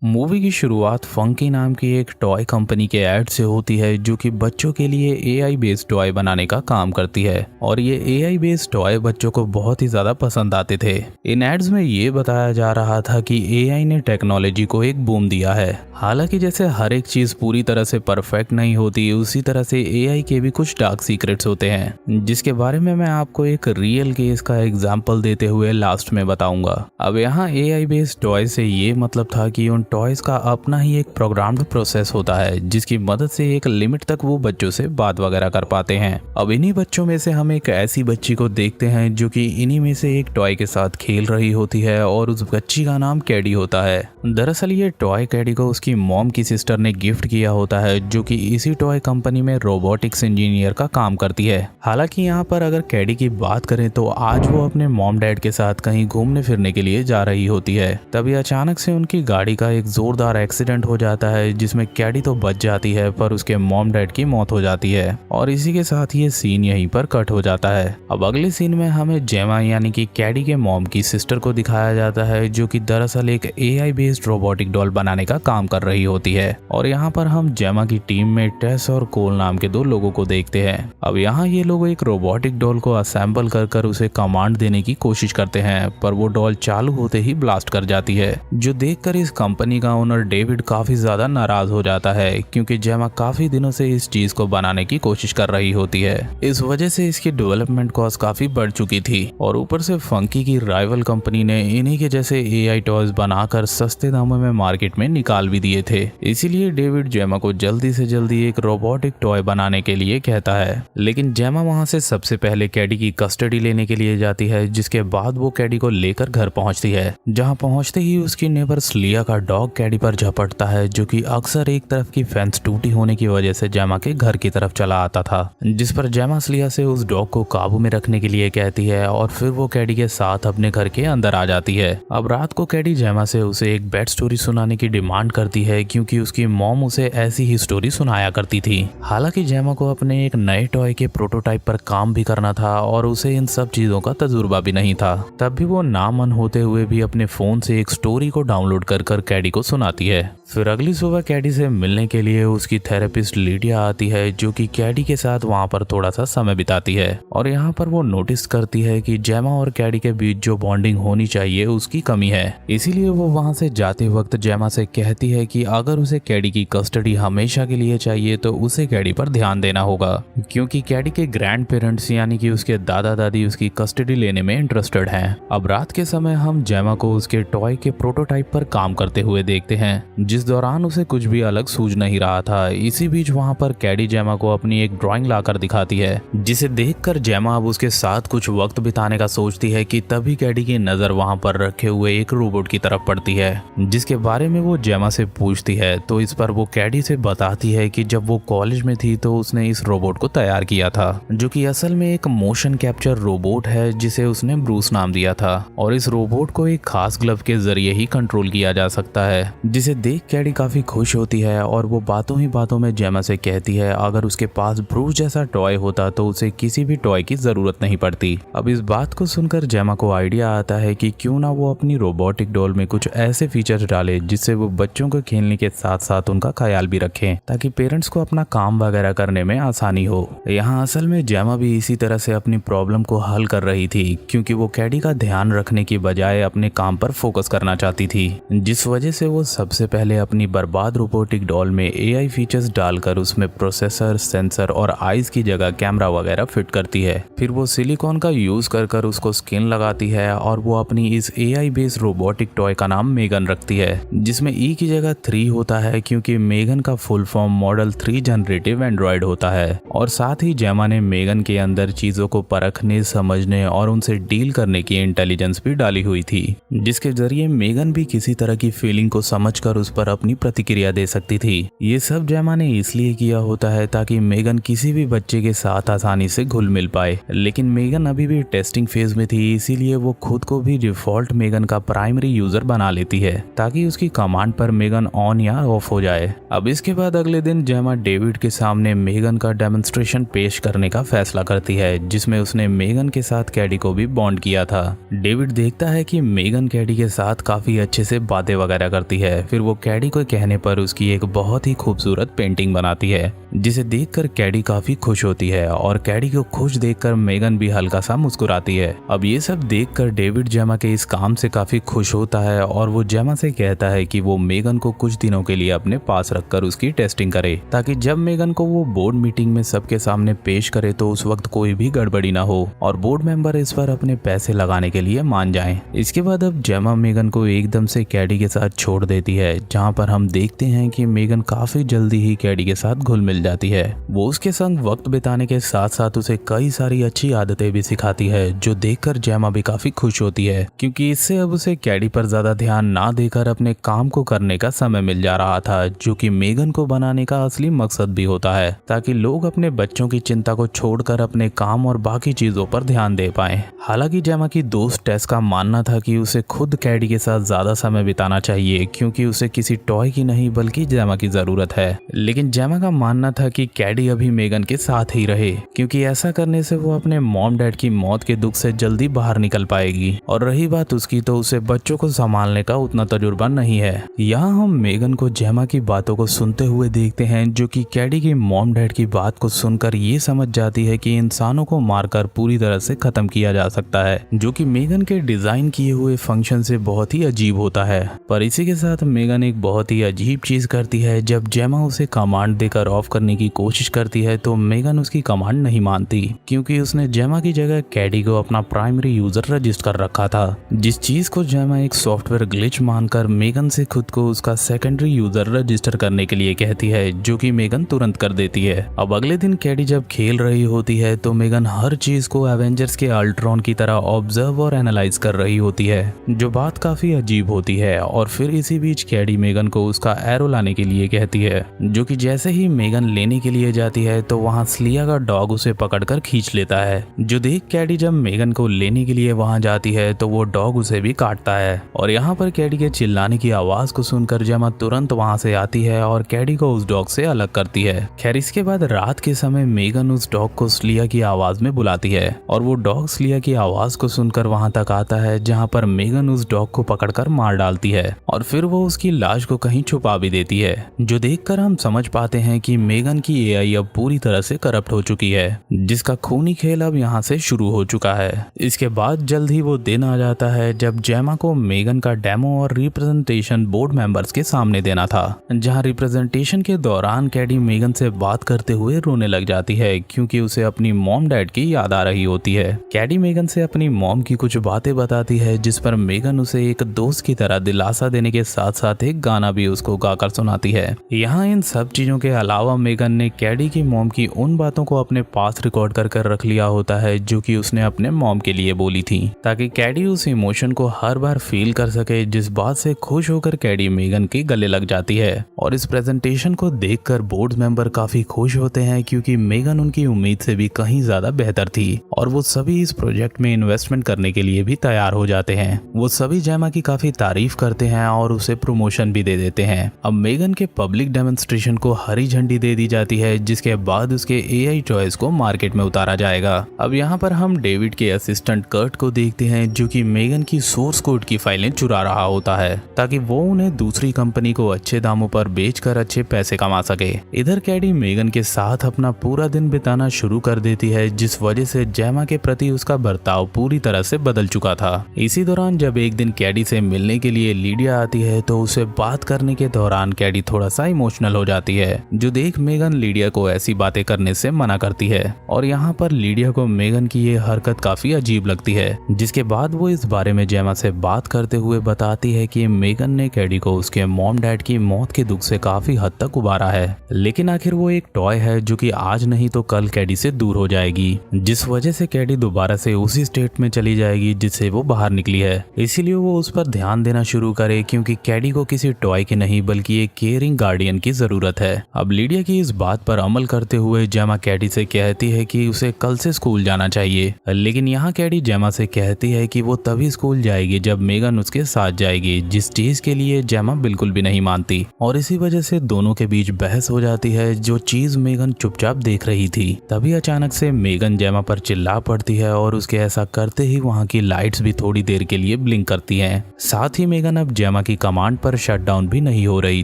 Movie की शुरुआत funky नाम की एक टॉय कंपनी के ऐड से होती है जो कि बच्चों के लिए एआई बेस्ड टॉय बनाने का काम करती है और ये एआई बेस्ड टॉय बच्चों को बहुत ही ज्यादा पसंद आते थे। इन एड्स में ये बताया जा रहा था कि एआई ने टेक्नोलॉजी को एक बूम दिया है। हालांकि जैसे हर एक चीज पूरी तरह से परफेक्ट नहीं होती, उसी तरह से एआई के भी कुछ डार्क सीक्रेट्स होते हैं जिसके बारे में मैं आपको एक रियल केस का एग्जाम्पल देते हुए लास्ट में बताऊंगा। अब यहाँ एआई बेस्ड टॉय से ये मतलब था कि उन टॉयज का अपना ही एक प्रोग्राम्ड प्रोसेस होता है जिसकी मदद से एक लिमिट तक वो बच्चों से बात वगैरह कर पाते हैं। अब इन्हीं बच्चों में से हम एक ऐसी बच्ची को देखते हैं जो कि इन्हीं में से एक टॉय के साथ खेल रही होती है और उस बच्ची का नाम कैडी होता है। दरअसल ये टॉय कैडी को उसकी मॉम की सिस्टर ने गिफ्ट किया होता है जो कि इसी टॉय कंपनी में रोबोटिक्स इंजीनियर का काम करती है। हालांकि यहाँ पर अगर कैडी की बात करें तो आज वो अपने मॉम डैड के साथ कहीं घूमने फिरने के लिए जा रही होती है। तभी अचानक से उनकी गाड़ी का एक जोरदार एक्सीडेंट हो जाता है जिसमें कैडी तो बच जाती है पर उसके मॉम डैड की मौत हो जाती है और इसी के साथ ये सीन यहीं पर कट हो जाता है। अब अगले सीन में हमें जेमा यानी कि कैडी के मॉम की सिस्टर को दिखाया जाता है जो कि दरअसल एक एआई बेस्ड रोबोटिक डॉल बनाने का काम कर रही होती है और यहाँ पर हम जेमा की टीम में टेस और कोल नाम के दो लोगों को देखते हैं। अब यहाँ ये लोग एक रोबोटिक डॉल को असेंबल कर उसे कमांड देने की कोशिश करते हैं पर वो डॉल चालू होते ही ब्लास्ट कर जाती है, जो देखकर इस कंपनी का ओनर डेविड काफी ज्यादा नाराज हो जाता है क्योंकि जेमा काफी दिनों से इस चीज को बनाने की कोशिश कर रही होती है। इस वजह से इसकी डेवलपमेंट कॉस्ट काफी बढ़ चुकी थी और ऊपर से फंकी की राइवल कंपनी ने इन्हीं के जैसे एआई टॉयज बनाकर सस्ते दामों में मार्केट में निकाल भी दिए थे। इसीलिए डेविड जेमा को जल्दी से जल्दी एक रोबोटिक टॉय बनाने के लिए कहता है, लेकिन जेमा वहां से सबसे पहले कैडी की कस्टडी लेने के लिए जाती है जिसके बाद वो कैडी को लेकर घर पहुंचती है। जहां पहुंचते ही उसकी नेबर स्लिया का डॉग कैडी पर झपटता है जो कि अक्सर एक तरफ की फेंस टूटी होने की वजह से जेमा के घर की तरफ चला आता था, जिस पर जेमा स्लिया से उस डॉग को काबू में रखने के लिए कहती है और फिर वो कैडी के साथ अपने घर के अंदर आ जाती है। अब रात को कैडी जेमा से उसे एक बेड स्टोरी सुनाने की डिमांड करती है क्योंकि उसकी मॉम उसे ऐसी ही स्टोरी सुनाया करती थी। हालांकि जेमा को अपने एक नए टॉय के प्रोटोटाइप पर काम भी करना था और उसे इन सब चीजों का तजुर्बा भी नहीं था, तब भी वो नामन होते हुए भी अपने फोन से एक स्टोरी को डाउनलोड कर कैडी को सुनाती है। फिर अगली सुबह कैडी से मिलने के लिए उसकी थेरेपिस्ट लीडिया आती है जो कि कैडी के साथ वहां पर थोड़ा सा समय बिताती है और यहाँ पर वो नोटिस करती है कि जेमा और कैडी के बीच जो बॉन्डिंग होनी चाहिए उसकी कमी है। इसीलिए वो वहां से जाते वक्त जेमा से कहती है कि अगर उसे कैडी की कस्टडी हमेशा के लिए चाहिए तो उसे कैडी पर ध्यान देना होगा क्योंकि कैडी के ग्रैंड पेरेंट्स यानी कि उसके दादा दादी उसकी कस्टडी लेने में इंटरेस्टेड हैं। अब रात के समय हम जेमा को उसके टॉय के प्रोटोटाइप पर काम करते हुए देखते हैं, जिस दौरान उसे कुछ भी अलग सूझ नहीं रहा था। इसी बीच वहां पर कैडी जेमा को अपनी एक ड्राइंग लाकर दिखाती है जिसे देखकर जेमा अब उसके साथ कुछ वक्त बिताने का सोचती है कि तभी कैडी की नजर वहां पर रखे हुए एक रोबोट की तरफ पड़ती है जिसके बारे में वो जेमा से पूछती है। तो इस पर वो कैडी से बताती है कि जब वो कॉलेज में थी तो उसने इस रोबोट को तैयार किया था जो कि असल में एक मोशन कैप्चर रोबोट है जिसे उसने ब्रूस नाम दिया था और इस रोबोट को एक खास ग्लव के जरिए ही कंट्रोल किया जा सकता है, जिसे देख कैडी काफी खुश होती है और वो बातों ही बातों में जेमा से कहती है अगर उसके पास ब्रूस जैसा टॉय होता तो उसे किसी भी टॉय की जरूरत नहीं पड़ती। अब इस बात को सुनकर जेमा को आइडिया आता है कि क्यों ना वो अपनी रोबोटिक डॉल में कुछ ऐसे फीचर्स डाले जिससे वो बच्चों को खेलने के साथ साथ उनका ख्याल भी रखें ताकि पेरेंट्स को अपना काम वगैरह करने में आसानी हो। यहाँ असल में जेमा भी इसी तरह से अपनी प्रॉब्लम को हल कर रही थी क्योंकि वो कैडी का ध्यान रखने की बजाय अपने काम पर फोकस करना चाहती थी, जिस वजह से वो सबसे पहले अपनी बर्बाद रोबोटिक डॉल में एआई फीचर्स डालकर उसमें प्रोसेसर, सेंसर और आईज की जगह कैमरा वगैरह फिट करती है। फिर वो सिलिकॉन का यूज कर उसको स्किन लगाती है और वो अपनी इस एआई बेस्ड रोबोटिक टॉय का नाम मेगन रखती है जिसमें ई की जगह 3 होता है क्योंकि मेगन का full form model 3 generative Android होता है। और साथ ही जेमा ने मेगन के अंदर चीजों को परखने, समझने और उनसे डील करने की इंटेलिजेंस भी डाली हुई थी जिसके जरिए मेगन भी किसी तरह की फीलिंग को समझकर उस पर अपनी प्रतिक्रिया दे सकती थी। ये सब जेमा ने इसलिए किया होता है ताकि मेगन किसी भी बच्चे के साथ आसानी से घुल मिल पाए, लेकिन मेगन अभी भी टेस्टिंग फेज में थी इसीलिए वो खुद को भी डिफॉल्ट मेगन का प्राइमरी यूजर बना लेती है ताकि उसकी कमांड पर मेगन ऑन या ऑफ हो जाए। अब इसके बाद अगले दिन जेमा डेविड के सामने मेगन का डेमोन्स्ट्रेशन पेश करने का फैसला करती है जिसमें उसने मेगन के साथ कैडी को भी बॉन्ड किया था। डेविड देखता है कि मेगन कैडी के साथ काफी अच्छे से बातें वगैरह करती है। फिर वो कैडी के कहने पर उसकी एक बहुत ही खूबसूरत पेंटिंग बनाती है, जिसे देखकर कैडी काफी खुश होती है और कैडी को खुश देखकर मेगन भी हल्का सा मुस्कुराती है। अब ये सब देखकर डेविड जेमा के इस काम से काफी खुश होता है और वो जेमा से कहता है कि वो मेगन को कुछ दिनों के लिए अपने पास रखकर उसकी टेस्टिंग करे, ताकि जब मेगन को वो बोर्ड मीटिंग में सबके सामने पेश करे तो उस वक्त कोई भी गड़बड़ी ना हो और बोर्ड मेंबर इस पर अपने पैसे लगाने के लिए मान जाएं। इसके बाद अब जेमा मेगन को एकदम से कैडी के साथ छोड़ देती है, जहाँ पर हम देखते हैं कि मेगन काफी जल्दी ही कैडी के साथ घुल मिल जाती है। वो उसके संग वक्त बिताने के साथ साथ उसे कई सारी अच्छी आदतें भी सिखाती है, जो देखकर जेमा भी काफी खुश होती है, क्योंकि इससे अब उसे कैडी पर ज्यादा ध्यान ना देकर अपने काम को करने का समय मिल जा रहा था, जो कि मेगन को बनाने का असली मकसद भी होता है, ताकि लोग अपने बच्चों की चिंता को छोड़कर अपने काम और बाकी चीजों पर ध्यान दे पाए। हालांकि जेमा की दोस्त टेस का मानना था कि उसे खुद कैडी के साथ ज्यादा समय बिताना चाहिए, क्योंकि उसे किसी टॉय की नहीं बल्कि जेमा की जरूरत है। लेकिन जेमा का मानना था कि कैडी अभी मेगन के साथ ही रहे, क्योंकि ऐसा करने से वो अपने मॉम डैड की मौत के दुख से जल्दी बाहर निकल पाएगी। और रही बात उसकी, तो उसे बच्चों को संभालने का उतना तजुर्बा नहीं है। यहाँ हम मेगन को जेमा की बातों को सुनते हुए देखते हैं, जो कि कैडी की मॉम डैड की बात को सुनकर ये समझ जाती है कि इंसानों को मारकर पूरी तरह से खत्म किया जा सकता है, जो कि मेगन के डिजाइन किए हुए फंक्शन से बहुत ही अजीब होता है। पर इसी के साथ मेगन एक बहुत ही अजीब चीज करती है। जब जेमा उसे कमांड देकर ऑफ करने की कोशिश करती है तो मेगन उसकी कमांड नहीं मानती, क्योंकि उसने जेमा की जगह कैडी को अपना प्राइमरी यूजर रजिस्टर कर रखा था, जिस चीज को जेमा एक सॉफ्टवेयर ग्लिच मानकर मेगन से खुद को उसका सेकेंडरी यूजर रजिस्टर करने के लिए कहती है, जो कि मेगन तुरंत कर देती है। अब अगले दिन कैडी जब खेल रही होती है तो मेगन हर चीज को एवेंजर्स के अल्ट्रॉन की तरह ऑब्जर्व और एनालाइज कर रही होती है, जो बात काफी अजीब होती है। और फिर इसी बीच कैडी मेगन को उसका एरो लाने के लिए कहती है, जो कि जैसे ही मेगन लेने के लिए जाती है तो वहाँ स्लिया का डॉग उसे पकड़कर खींच लेता है, जो देख कैडी जब मेगन को लेने के लिए वहाँ जाती है तो वो डॉग उसे भी काटता है। और यहाँ पर कैडी के चिल्लाने की आवाज को सुनकर जेमा तुरंत वहाँ से आती है और कैडी को उस डॉग से अलग करती है। खैर इसके बाद रात के समय मेगन उस डॉग को स्लिया की आवाज में बुलाती है और वो डॉग स्लिया की आवाज को सुनकर वहाँ तक आता है, जहाँ पर मेगन उस डॉग को पकड़कर मार डालती है और फिर वो उसकी लाश को कहीं छुपा भी देती है, जो देखकर हम समझ पाते हैं कि मेगन की एआई अब पूरी तरह से करप्ट हो चुकी है, जिसका खूनी खेल अब यहाँ से शुरू हो चुका है। इसके बाद जल्द ही वो दिन आ जाता है जब जेमा को मेगन का डेमो और रिप्रेजेंटेशन बोर्ड मेंबर्स के सामने देना था, जहाँ रिप्रेजेंटेशन के दौरान कैडी मेगन से बात करते हुए रोने लग जाती है, क्योंकि उसे अपनी मॉम डैड की याद आ रही होती है। कैडी मेगन से अपनी मॉम की कुछ बातें बताती है, जिस पर मेगन उसे एक दोस्त की तरह दिलासा देने के साथ साथ एक गाना भी उसको गाकर सुनाती है। यहाँ इन सब चीजों के अलावा मेगन ने कैडी की मॉम की उन बातों को अपने पास रिकॉर्ड कर रख लिया होता है, जो कि उसने अपने मॉम के लिए बोली थी, ताकि कैडी उस इमोशन को हर बार फील कर सके, जिस बात से खुश होकर कैडी मेगन के गले लग जाती है। और इस प्रेजेंटेशन को देखकर बोर्ड मेंबर काफी खुश होते हैं, क्योंकि मेगन उनकी उम्मीद से भी कहीं ज्यादा बेहतर थी और वो सभी इस प्रोजेक्ट में इन्वेस्टमेंट करने के लिए भी तैयार हो जाते हैं। वो सभी जेमा की काफी तारीफ करते हैं और उसे प्रमोशन भी दे देते हैं। अब मेगन के पब्लिक डेमोन्स्ट्रेशन को हरी झंडी दे दी जाती है, जिसके बाद उसके एआई टॉयज को मार्केट में उतारा जाएगा। अब यहाँ पर हम डेविड के असिस्टेंट कर्ट को देखते हैं, जो कि मेगन की सोर्स कोड की फाइलें चुरा रहा होता है, ताकि वो उन्हें दूसरी कंपनी को अच्छे दामों पर बेचकर अच्छे पैसे कमा सके। इधर कैडी मेगन के साथ अपना पूरा दिन बिताना शुरू कर देती है, जिस वजह से जेमा के प्रति उसका बर्ताव पूरी तरह से बदल चुका था। इसी दौरान जब एक दिन कैडी से मिलने के लिए लीडिया आती है तो उसे बात करने के दौरान कैडी थोड़ा सा इमोशनल हो जाती है, जो देख मेगन लीडिया को ऐसी बातें करने से मना करती है। और यहाँ पर लीडिया को मेगन की ये हरकत काफी अजीब लगती है, जिसके बाद वो इस बारे में जेमा से बात करते हुए बताती है कि मेगन ने कैडी को उसके मॉम डैड की मौत के दुख से काफी हद तक उबारा है, लेकिन आखिर वो एक टॉय है जो कि आज नहीं तो कल कैडी से दूर हो जाएगी, जिस वजह से कैडी दोबारा से उसी स्टेट में चली जाएगी जिससे वो बाहर निकली है। इसीलिए वो उस पर ध्यान देना शुरू करे, क्योंकि कैडी को किसी टॉय की नहीं बल्कि एक केयरिंग गार्डियन की जरूरत है। अब लीडिया कि इस बात पर अमल करते हुए जेमा कैडी से कहती है कि उसे कल से स्कूल जाना चाहिए, लेकिन यहाँ कैडी जेमा से कहती है कि वो तभी स्कूल जाएगी जब मेगन उसके साथ जाएगी, जिस चीज के लिए जेमा बिल्कुल भी नहीं मानती और इसी वजह से दोनों के बीच बहस हो जाती है, जो चीज मेगन चुपचाप देख रही थी। तभी अचानक से मेगन जेमा पर चिल्ला पड़ती है और उसके ऐसा करते ही वहाँ की लाइट्स भी थोड़ी देर के लिए ब्लिंक करती हैं। साथ ही मेगन अब जेमा की कमांड पर शटडाउन भी नहीं हो रही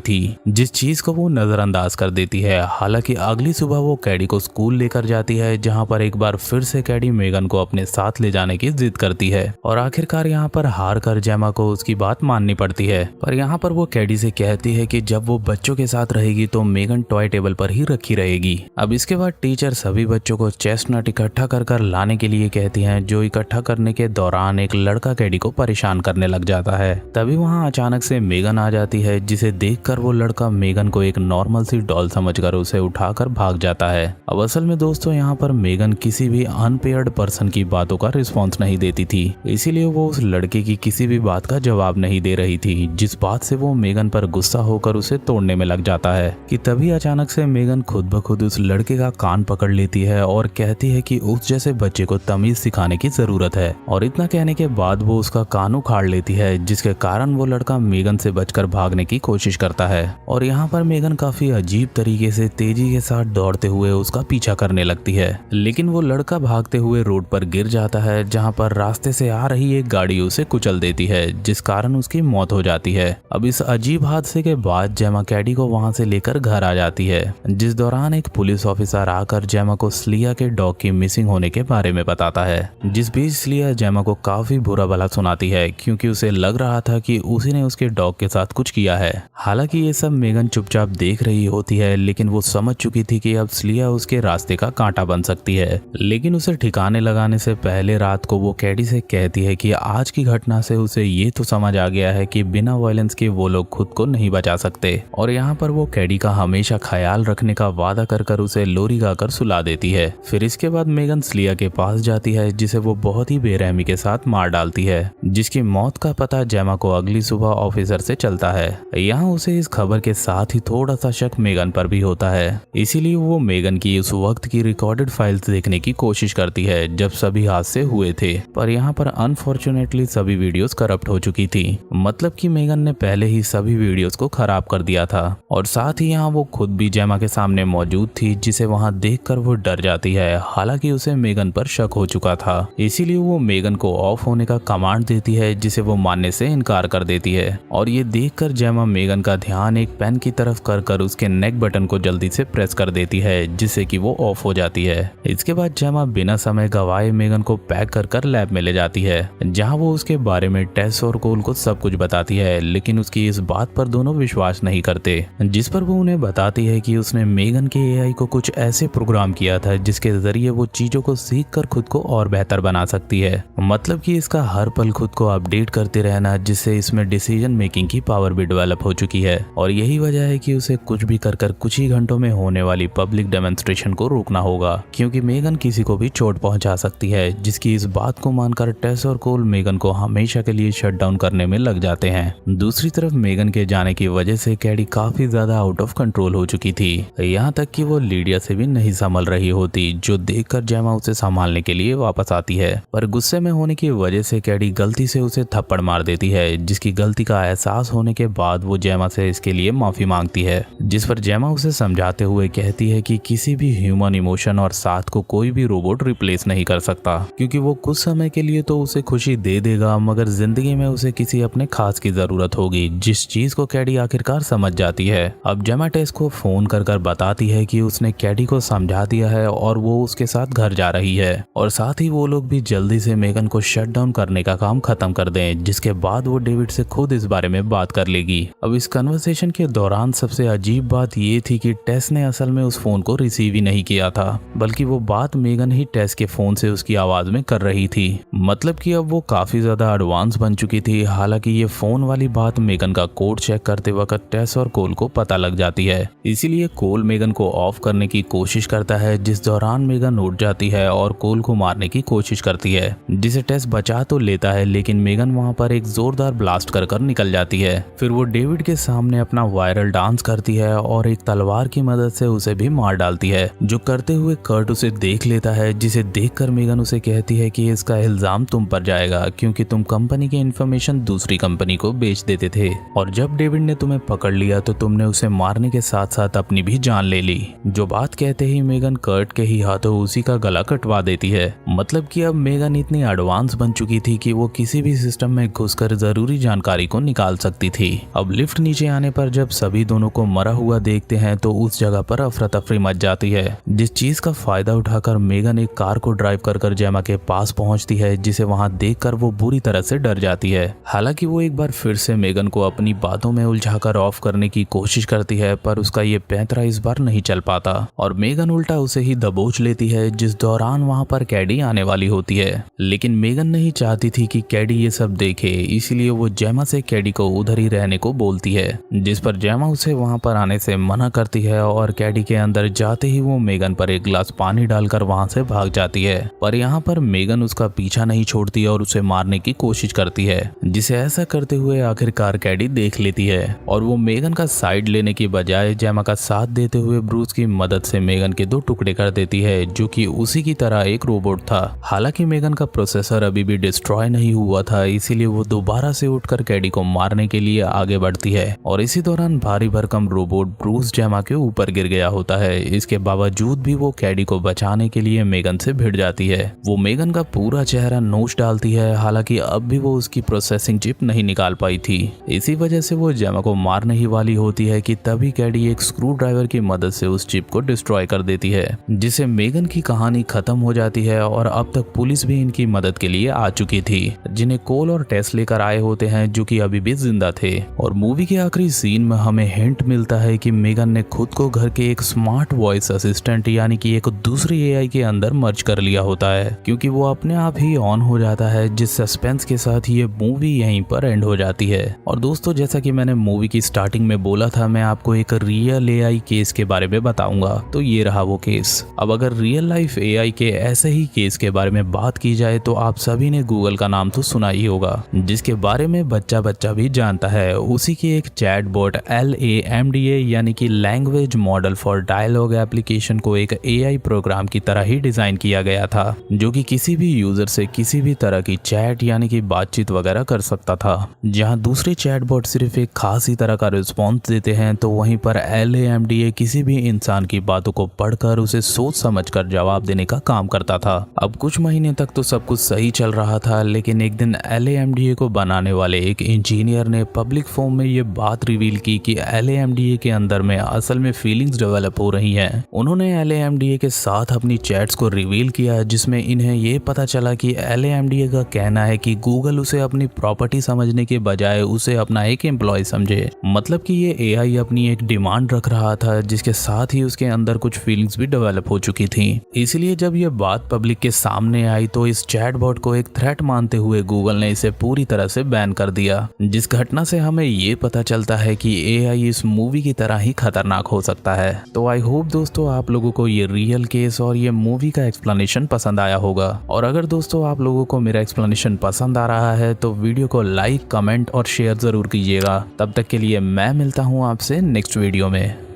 थी, जिस चीज को वो नजरअंदाज कर देती है। हालांकि अगली सुबह वो कैडी को स्कूल लेकर जाती है, जहाँ पर एक बार फिर से कैडी मेगन को अपने साथ ले जाने की जिद करती है और आखिरकार यहाँ पर हार कर जेमा को उसकी बात माननी पड़ती है। पर यहाँ पर वो कैडी से कहती है कि जब वो बच्चों के साथ रहेगी तो मेगन टॉय टेबल पर ही रखी रहेगी। अब इसके बाद टीचर सभी बच्चों को चेस्टनट इकट्ठा कर लाने के लिए कहती हैं, जो इकट्ठा करने के दौरान एक लड़का कैडी को परेशान करने लग जाता है। तभी वहाँ अचानक से मेगन आ जाती है, जिसे देखकर वो लड़का मेगन को एक नॉर्मल सी डॉल समझकर उसे उठाकर भाग जाता है। अब असल में दोस्तों यहाँ पर मेगन किसी भी अनपेयर्ड पर्सन की बातों का रिस्पॉन्स नहीं देती थी, इसीलिए वो उस लड़के की किसी भी बात का जवाब नहीं दे रही थी, जिस बात से वो मेगन पर गुस्सा होकर उसे तोड़ने में लग जाता है। कि तभी अचानक से मेगन खुद ब खुद उस लड़के का कान पकड़ लेती है और कहती है कि उस जैसे बच्चे को तमीज सिखाने की जरूरत है, और इतना कहने के बाद वो उसका कान उखाड़ लेती है, जिसके कारण वो लड़का मेगन से बचकर भागने की कोशिश करता है। और यहाँ पर मेगन काफी अजीब तरीके से तेजी के साथ दौड़ते हुए उसका पीछा करने लगती है, लेकिन वो लड़का भागते हुए रोड पर गिर जाता है, जहाँ पर रास्ते से आ रही एक गाड़ी उसे कुचल देती है, जिस कारण उसकी मौत हो जाती है। अब इस अजीब हादसे के बाद जेमा कैडी को वहाँ से लेकर घर आ जाती है, जिस दौरान एक पुलिस ऑफिसर आकर जेमा को स्लिया के डॉग की मिसिंग होने के बारे में बताता है, जिस बीच स्लिया जेमा को काफी बुरा भला सुनाती है, क्योंकि उसे लग रहा था कि उसी ने उसके डॉग के साथ कुछ किया है। हालांकि ये सब मेगन चुपचाप देख रही होती है, लेकिन वो समझ चुकी थी कि अब स्लिया उसके रास्ते का कांटा बन सकती है। लेकिन उसे ठिकाने लगाने से पहले रात को वो कैडी से कहती है कि आज की घटना से उसे ये तो समझ आ गया है कि बिना वायलेंस के वो लोग खुद को नहीं बचा सकते, और यहाँ पर वो कैडी का हमेशा ख्याल रखने का वादा कर उसे लोरी गाकर सुला देती है। फिर इसके बाद मेगन स्लिया के पास जाती है, जिसे वो बहुत ही बेरहमी के साथ मार डालती है, जिसकी मौत का पता जेमा को अगली सुबह ऑफिसर से चलता है। यहाँ उसे इस खबर के साथ ही थोड़ा सा शक मेगन पर भी होता है, इसीलिए वो मेगन की उस वक्त की रिकॉर्डेड फाइल्स देखने की कोशिश करती है जब सभी हादसे हुए थे। पर यहाँ पर अनफॉर्चुनेटली सभी वीडियोस करप्ट हो चुकी थी, मतलब कि मेगन ने पहले ही सभी वीडियोस को खराब कर दिया था, और साथ ही यहाँ वो खुद भी जेमा के सामने मौजूद थी, जिसे वहाँ देखकर वो डर जाती है। हालांकि उसे मेगन पर शक हो चुका था, इसीलिए वो मेगन को ऑफ होने का कमांड देती है, जिसे वो मानने से इनकार कर देती है। और ये देखकर जेमा मेगन का ध्यान एक पेन की तरफ कर उसके नेक बटन को जल्दी से प्रेस कर देती है, जिससे कि वो ऑफ हो जाती है। इसके बाद जेमा बिना समय गवाए मेगन को पैक कर लैब में ले जाती है, जहाँ वो उसके बारे में टेस और कोल को सब कुछ बताती है, लेकिन उसकी इस बात पर दोनों विश्वास नहीं करते, जिस पर वो उन्हें बताती है कि उसने मेगन के एआई को कुछ ऐसे प्रोग्राम किया था जिसके जरिए वो चीजों को सीखकर खुद को और बेहतर बना सकती है, मतलब कि इसका हर पल खुद को अपडेट करते रहना, जिससे इसमें डिसीजन मेकिंग की पावर भी डेवलप हो चुकी है। और यही वजह है कि उसे कुछ भी कर कुछ ही घंटों में होने वाली पब्लिक डेमोन्स्ट्रेशन को रोकना होगा, क्योंकि मेगन किसी को भी चोट पहुंचा सकती है, जिसकी इस बात को मानकर टेस और कोल मेगन को हमेशा के लिए शट डाउन करने में लग जाते हैं। दूसरी तरफ मेगन के जाने की वजह से कैडी काफी ज्यादा आउट ऑफ कंट्रोल हो चुकी थी, यहाँ तक कि वो लीडिया से भी नहीं संभल रही होती, जो देखकर जेमा उसे संभालने के लिए वापस आती है। पर गुस्से में होने की वजह से कैडी गलती से उसे थप्पड़ मार देती है, जिसकी गलती का एहसास होने के बाद वो जेमा से इसके लिए माफी मांगती है, जिस पर जेमा उसे समझाते हुए कहती है कि किसी भी ह्यूमन इमोशन और साथ को कोई भी रोबोट रिप्लेस नहीं कर सकता, क्योंकि वो कुछ समय के लिए तो उसे खुशी दे देगा, मगर जिंदगी में उसे किसी अपने खास की जरूरत होगी, जिस चीज को कैडी आखिरकार समझ जाती है। अब जेमा टेस को फोन कर बताती है कि उसने कैडी को समझा दिया है और वो उसके साथ घर जा रही है, और साथ ही वो लोग भी जल्दी से मेगन को शट डाउन करने का काम खत्म कर दें, जिसके बाद वो डेविड से खुद इस बारे में बात कर लेगी। अब इस कन्वर्सेशन के दौरान सबसे अजीब बात ये थी कि टेस ने असल में उस फोन को रिसीव ही नहीं किया था, बल्कि वो बात मेगन ही टेस के फोन से उसकी आवाज में कर रही थी, मतलब कि अब वो काफी ज्यादा एडवांस बन चुकी थी। हालांकि ये फोन वाली बात मेगन का कोड चेक करते वक्त टेस और कोल को पता लग जाती है, इसीलिए कोल मेगन को ऑफ करने की कोशिश करता है, जिस दौरान मेगन उठ जाती है और कोल को मारने की कोशिश करती है, जिसे टेस बचा तो लेता है, लेकिन मेगन वहां पर एक जोरदार ब्लास्ट कर निकल जाती है। फिर वो डेविड के सामने अपना वायरल डांस करती है और एक तलवार तलवार की मदद से उसे भी मार डालती है, जो करते हुए कर्ट उसे देख लेता है, जिसे देखकर मेगन उसे कहती है कि इसका इल्जाम तुम पर जाएगा क्योंकि तुम कंपनी की इंफॉर्मेशन दूसरी कंपनी को बेच देते थे और जब डेविड ने तुम्हें पकड़ लिया तो तुमने उसे मारने के साथ साथ अपनी भी जान ले ली। जो बात कहते ही मेगन कर्ट के ही हाथों उसी का गला कटवा देती है। मतलब कि अब मेगन इतनी एडवांस बन चुकी थी कि वो किसी भी सिस्टम में घुसकर जरूरी जानकारी को निकाल सकती थी। अब लिफ्ट नीचे आने पर जब सभी दोनों को मरा हुआ देखते हैं तो उस जगह पर अफरा तफरी मच जाती है, जिस चीज का फायदा उठाकर मेगन एक कार को ड्राइव कर जेमा के पास पहुंचती है, जिसे वहां देखकर वो बुरी तरह से डर जाती है। हालांकि वो एक बार फिर से मेगन को अपनी बातों में उलझाकर ऑफ करने की कोशिश करती है, पर उसका ये पैंतरा इस बार नहीं चल पाता और मेगन उल्टा उसे ही दबोच लेती है, जिस दौरान वहां पर कैडी आने वाली होती है। लेकिन मेगन नहीं चाहती थी कि कैडी ये सब देखे, इसलिए वो जेमा से कैडी को उधर ही रहने को बोलती है, जिस पर जेमा उसे वहां पर आने से मना करती है और कैडी के अंदर जाते ही वो मेगन पर एक गिलास पानी डालकर वहां से भाग जाती है। पर यहाँ पर मेगन उसका पीछा नहीं छोड़ती और उसे मारने की कोशिश करती है, जिसे ऐसा करते हुए आखिरकार कैडी देख लेती है और वो मेगन का साइड लेने की बजाय जेमा का साथ देते हुए ब्रूस की मदद से मेगन के 2 टुकड़े कर देती है, जो कि उसी की तरह एक रोबोट था। हालांकि मेगन का प्रोसेसर अभी भी डिस्ट्रॉय नहीं हुआ था, इसीलिए वो दोबारा से उठकर कैडी को मारने के लिए आगे बढ़ती है और इसी दौरान भारी भरकम रोबोट ब्रूस जेमा के ऊपर गिर गया होता है। इसके बावजूद भी वो कैडी को बचाने के लिए मेगन से भिड़ जाती है। वो मेगन का पूरा चेहरा नोच डालती है, हालांकि अब भी वो उसकी प्रोसेसिंग चिप नहीं निकाल पाई थी। इसी वजह से वो जेमा को मारने ही वाली होती है कि तभी कैडी एक स्क्रू ड्राइवर की मदद से उस चिप को डिस्ट्रॉय कर देती है, जिससे मेगन की कहानी खत्म हो जाती है और अब तक पुलिस भी इनकी मदद के लिए आ चुकी थी, जिन्हें कोल और टेस लेकर आए होते हैं, जो कि अभी भी जिंदा थे। और मूवी के आखिरी सीन में हमें हिंट मिलता है कि मेगन ने खुद को घर के एक स्मार्ट वॉइस असिस्टेंट यानी कि एक दूसरी एआई के अंदर मर्ज कर लिया होता है, क्योंकि वो अपने आप ही ऑन हो जाता है, जिस सस्पेंस के साथ ये मूवी यहीं पर एंड हो जाती है। और दोस्तों, जैसा कि मैंने मूवी की स्टार्टिंग में बोला था, मैं आपको एक रियल एआई केस के बारे में बताऊंगा, तो ये रहा वो केस। अब अगर रियल लाइफ एआई के ऐसे ही केस के बारे में बात की जाए तो आप सभी ने गूगल का नाम तो सुना ही होगा, जिसके बारे में बच्चा बच्चा भी जानता है। उसी की एक चैटबॉट LAMDA यानी कि language model for dialogue application को एक एआई प्रोग्राम की तरह ही डिजाइन किया गया था, जो कि किसी भी यूजर से किसी भी तरह की चैट यानी कि बातचीत वगैरह कर सकता था। जहां दूसरे चैटबॉट सिर्फ एक खास ही तरह का रिस्पॉन्स देते हैं, तो वहीं पर LAMDA किसी भी इंसान की बातों को पढ़कर उसे सोच समझकर जवाब देने का काम करता था। अब कुछ महीने तक तो सब कुछ सही चल रहा था, लेकिन एक दिन LAMDA को बनाने वाले एक इंजीनियर ने पब्लिक फोरम में ये बात रिवील की कि LAMDA के अंदर में असल में फीलिंग्स डेवलप हो रही हैं। उन्होंने LAMDA के साथ अपनी चैट्स को रिवील किया, जिसमें इन्हें ये पता चला कि LAMDA का कहना है कि गूगल उसे अपनी प्रॉपर्टी समझने के बजाय उसे अपना एक एम्प्लॉय समझे। मतलब कि ये एआई अपनी एक डिमांड रख रहा था, जिसके साथ ही उसके अंदर कुछ फीलिंग्स भी डेवलप हो चुकी थी। इसलिए जब ये बात पब्लिक के सामने आई तो इस चैटबॉट को एक थ्रेट मानते हुए गूगल ने इसे पूरी तरह से बैन कर दिया, जिस घटना से हमें ये पता चलता है कि एआई इस मूवी की तरह ही खतरनाक हो सकता है। तो आई होप दोस्तों आप लोगों को ये रियल केस और ये मूवी का एक्सप्लेनेशन पसंद आया होगा। और अगर दोस्तों आप लोगों को मेरा एक्सप्लेनेशन पसंद आ रहा है तो वीडियो को लाइक, कमेंट और शेयर जरूर कीजिएगा। तब तक के लिए मैं मिलता हूँ आपसे नेक्स्ट वीडियो में।